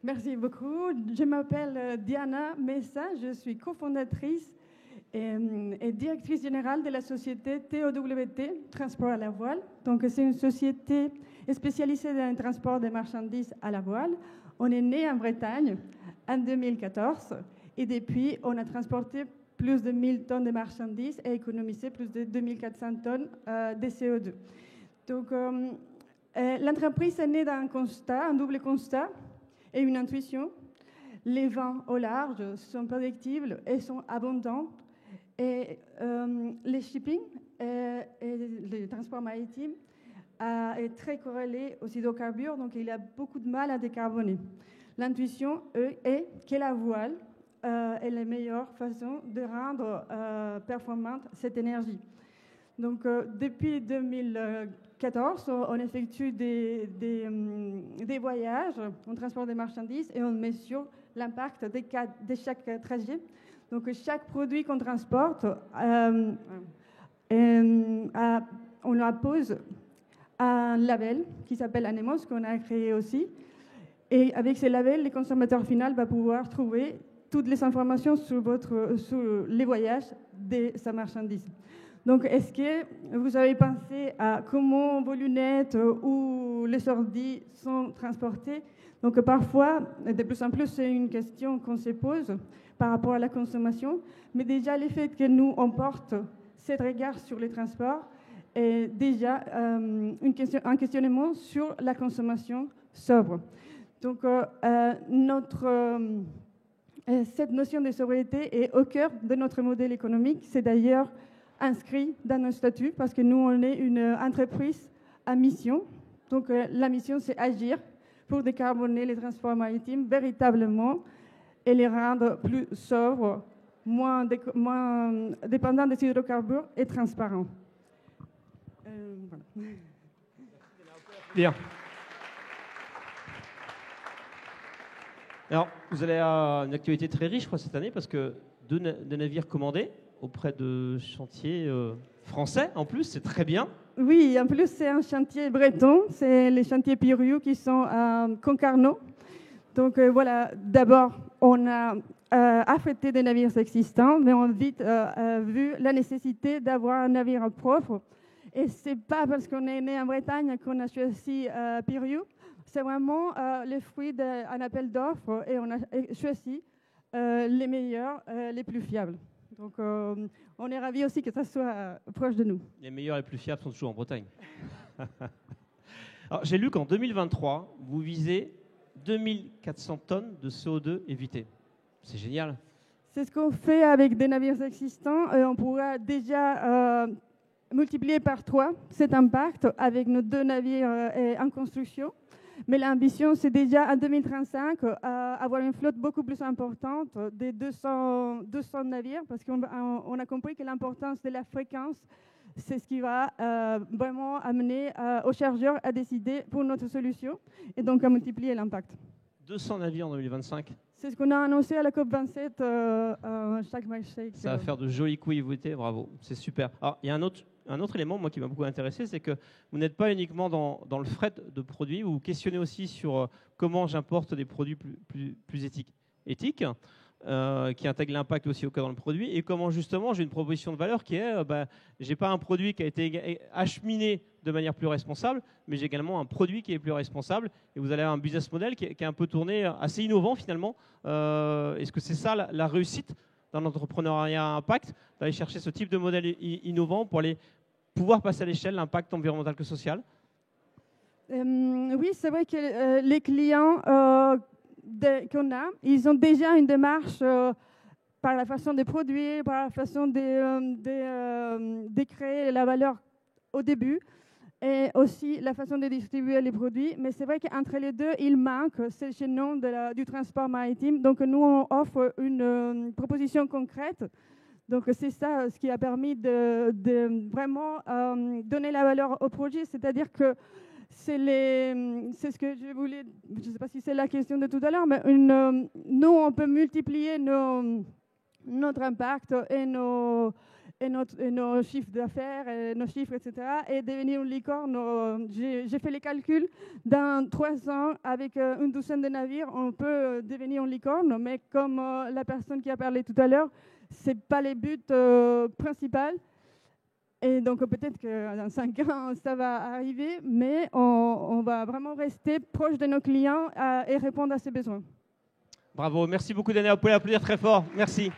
Merci beaucoup. Je m'appelle Diana Messa, je suis cofondatrice et directrice générale de la société TOWT, Transport à la voile. Donc, c'est une société spécialisée dans le transport des marchandises à la voile. On est né en Bretagne en 2014 et depuis, on a transporté plus de 1000 tonnes de marchandises et économisé plus de 2400 tonnes de CO2. Donc, l'entreprise est née d'un constat, un double constat et une intuition. Les vents au large sont prédictibles et sont abondants. Et les shipping et le transport maritime est très corrélé aux hydrocarbures, donc il a beaucoup de mal à décarboner. L'intuition est que la voile est la meilleure façon de rendre performante cette énergie. Donc, depuis 2014, on effectue des voyages, on transporte des marchandises et on mesure l'impact de chaque trajet. Donc, chaque produit qu'on transporte, on appose un label qui s'appelle Anemos, qu'on a créé aussi. Et avec ce label, le consommateur final va pouvoir trouver toutes les informations sur les voyages de sa marchandise. Donc, est-ce que vous avez pensé à comment vos lunettes ou les ordi sont transportés? Donc, parfois, de plus en plus, c'est une question qu'on se pose par rapport à la consommation. Mais déjà, le fait que nous, on porte ce regard sur les transports est déjà un questionnement sur la consommation sobre. Donc, cette notion de sobriété est au cœur de notre modèle économique. C'est d'ailleurs inscrit dans nos statuts parce que nous, on est une entreprise à mission. Donc, la mission, c'est agir pour décarboner les transports maritimes véritablement et les rendre plus sobres, moins dépendants des hydrocarbures et transparents. Voilà. Bien. Alors, vous allez avoir une actualité très riche, je crois, cette année, parce que deux navires commandés auprès de chantiers français, en plus, c'est très bien. Oui, en plus, c'est un chantier breton, c'est les chantiers Piriou qui sont à Concarneau. Donc voilà, d'abord, on a affrété des navires existants, mais on a vite vu la nécessité d'avoir un navire propre. Et ce n'est pas parce qu'on est né en Bretagne qu'on a choisi Piriou, c'est vraiment le fruit d'un appel d'offres et on a choisi les meilleurs, les plus fiables. Donc, on est ravis aussi que ça soit proche de nous. Les meilleurs et les plus fiables sont toujours en Bretagne. Alors, j'ai lu qu'en 2023, vous visez 2400 tonnes de CO2 évitées. C'est génial. C'est ce qu'on fait avec des navires existants. On pourra déjà multiplier par 3 cet impact avec nos 2 navires en construction. Mais l'ambition, c'est déjà en 2035 avoir une flotte beaucoup plus importante des 200 navires, parce qu'on a compris que l'importance de la fréquence, c'est ce qui va vraiment amener aux chargeurs à décider pour notre solution et donc à multiplier l'impact. 200 navires en 2025. C'est ce qu'on a annoncé à la COP27 chaque marché. Ça va faire de jolis coups évité, bravo, c'est super. Alors, il y a un autre élément moi, qui m'a beaucoup intéressé, c'est que vous n'êtes pas uniquement dans le fret de produits, vous vous questionnez aussi sur comment j'importe des produits plus éthiques qui intègrent l'impact aussi au cas dans le produit, et comment justement j'ai une proposition de valeur qui est, j'ai pas un produit qui a été acheminé de manière plus responsable, mais j'ai également un produit qui est plus responsable, et vous allez avoir un business model qui est un peu tourné, assez innovant finalement. Est-ce que c'est ça la réussite dans l'entrepreneuriat à impact, d'aller chercher ce type de modèle innovant pour aller pouvoir passer à l'échelle l'impact environnemental que social? Oui, c'est vrai que les clients qu'on a, ils ont déjà une démarche par la façon de produire, par la façon de créer la valeur au début et aussi la façon de distribuer les produits. Mais c'est vrai qu'entre les deux, il manque ce chaînon du transport maritime. Donc nous, on offre une proposition concrète. Donc c'est ça ce qui a permis de vraiment donner la valeur au projet, c'est-à-dire que c'est ce que je voulais, je ne sais pas si c'est la question de tout à l'heure, mais nous, on peut multiplier notre impact et et nos chiffres d'affaires, et nos chiffres, etc. Et devenir une licorne, j'ai fait les calculs. Dans 3 ans, avec une douzaine de navires, on peut devenir une licorne. Mais comme la personne qui a parlé tout à l'heure, ce n'est pas le but principal. Et donc peut-être que dans 5 ans, ça va arriver, mais on va vraiment rester proche de nos clients et répondre à ses besoins. Bravo, merci beaucoup Daniela, vous pouvez applaudir très fort, merci.